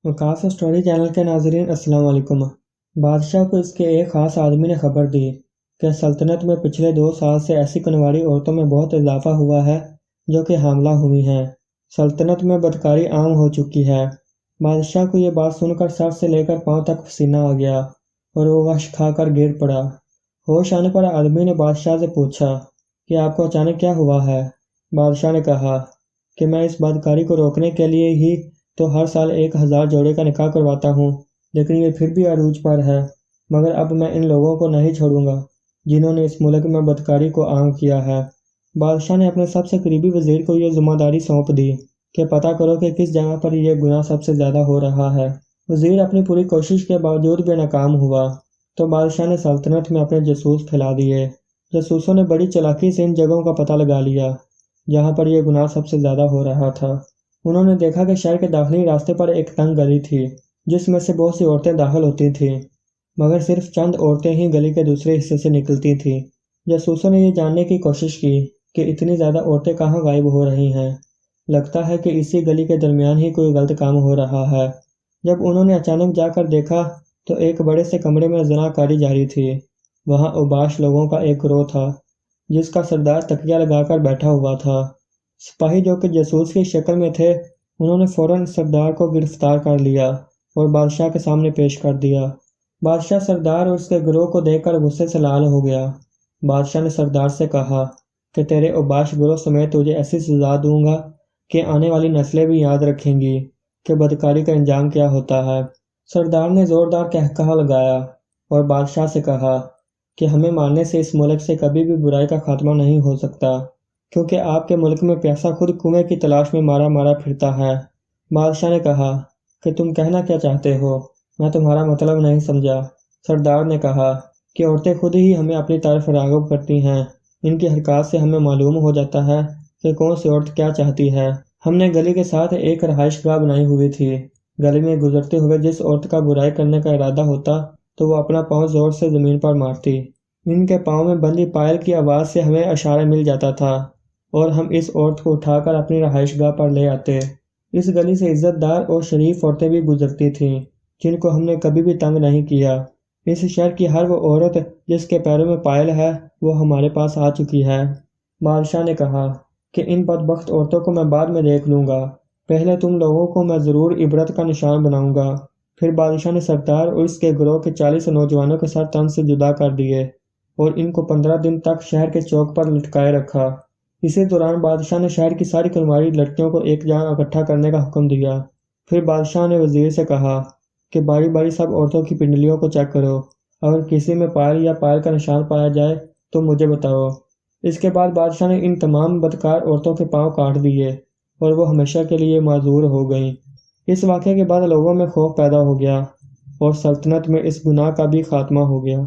Waqas story channel के नाज़रीन अस्सलाम वालेकुम। बादशाह को इसके एक ख़ास आदमी ने खबर दी कि सल्तनत में पिछले 2 साल से ऐसी कनवारी औरतों में बहुत इजाफा हुआ है जो कि हामला हुई हैं। सल्तनत में बदकारी आम हो चुकी है। बादशाह को ये बात सुनकर सर से लेकर पाँव तक पसीना आ गया और वो वश खाकर गिर पड़ा। होश आने पर आदमी ने बादशाह से पूछा कि आपको अचानक क्या हुआ है। बादशाह ने कहा कि मैं इस बदकारी को रोकने के लिए ही तो हर साल 1000 जोड़े का निकाह करवाता हूँ, लेकिन ये फिर भी अरूज पर है। मगर अब मैं इन लोगों को नहीं छोड़ूंगा जिन्होंने इस मुल्क में बदकारी को आम किया है। बादशाह ने अपने सबसे करीबी वजीर को ये जिम्मेदारी सौंप दी कि पता करो कि किस जगह पर यह गुनाह सबसे ज़्यादा हो रहा है। वजीर अपनी पूरी कोशिश के बावजूद भी नाकाम हुआ तो बादशाह ने सल्तनत में अपने जासूस फैला दिए। जासूसों ने बड़ी चालाकी से इन जगहों का पता लगा लिया जहाँ पर यह गुनाह सबसे ज़्यादा हो रहा था। उन्होंने देखा कि शहर के दाखिली रास्ते पर एक तंग गली थी जिसमें से बहुत सी औरतें दाखिल होती थीं, मगर सिर्फ चंद औरतें ही गली के दूसरे हिस्से से निकलती थीं। जासूसों ने ये जानने की कोशिश की कि इतनी ज़्यादा औरतें कहाँ गायब हो रही हैं। लगता है कि इसी गली के दरमियान ही कोई गलत काम हो रहा है। जब उन्होंने अचानक जाकर देखा तो एक बड़े से कमरे में ज़नाकारी जारी थी। वहाँ उबाश लोगों का एक गिरोह था जिसका सरदार तकिया लगाकर बैठा हुआ था। सिपाही जो कि जासूस की शक्ल में थे, उन्होंने फौरन सरदार को गिरफ्तार कर लिया और बादशाह के सामने पेश कर दिया। बादशाह सरदार और उसके गिरोह को देखकर गुस्से से लाल हो गया। बादशाह ने सरदार से कहा कि तेरे उबाश गिरोह समेत तुझे ऐसी सजा दूंगा कि आने वाली नस्लें भी याद रखेंगी कि बदकारी का अंजाम क्या होता है। सरदार ने ज़ोरदार कहकहा लगाया और बादशाह से कहा कि हमें मारने से इस मुल्क से कभी भी बुराई का खात्मा नहीं हो सकता, क्योंकि आपके मुल्क में प्यासा खुद कुएं की तलाश में मारा मारा फिरता है। बादशाह ने कहा कि तुम कहना क्या चाहते हो, मैं तुम्हारा मतलब नहीं समझा। सरदार ने कहा कि औरतें खुद ही हमें अपनी तरफ राग़िब करती हैं। इनकी हरकत से हमें मालूम हो जाता है कि कौन सी औरत क्या चाहती है। हमने गली के साथ एक रहाइश गाह बनाई हुई थी। गली में गुजरते हुए जिस औरत का बुराई करने का इरादा होता तो वो अपना पाँव ज़ोर से ज़मीन पर मारती। इनके पाँव में बंदी पायल की आवाज़ से हमें इशारा मिल जाता था और हम इस औरत को उठाकर अपनी रहाइशगाह पर ले आते। इस गली से इज़्ज़तदार और शरीफ औरतें भी गुजरती थीं जिनको हमने कभी भी तंग नहीं किया। इस शहर की हर वो औरत जिसके पैरों में पायल है वो हमारे पास आ चुकी है। बादशाह ने कहा कि इन बदबख्त औरतों को मैं बाद में देख लूँगा, पहले तुम लोगों को मैं ज़रूर इबरत का निशान बनाऊँगा। फिर बादशाह ने सरदार और इसके गिरोह के 40 नौजवानों के सर तन से जुदा कर दिए और इनको 15 दिन तक शहर के चौक पर लटकाए रखा। इसी दौरान बादशाह ने शहर की सारी कुंवारी लड़कियों को एक जगह इकट्ठा करने का हुक्म दिया। फिर बादशाह ने वजीर से कहा कि बारी बारी सब औरतों की पिंडलियों को चेक करो, अगर किसी में पायल या पायल का निशान पाया जाए तो मुझे बताओ। इसके बाद बादशाह ने इन तमाम बदकार औरतों के पाँव काट दिए और वो हमेशा के लिए माजूर हो गईं। इस वाक़े के बाद लोगों में खौफ पैदा हो गया और सल्तनत में इस गुनाह का भी खात्मा हो गया।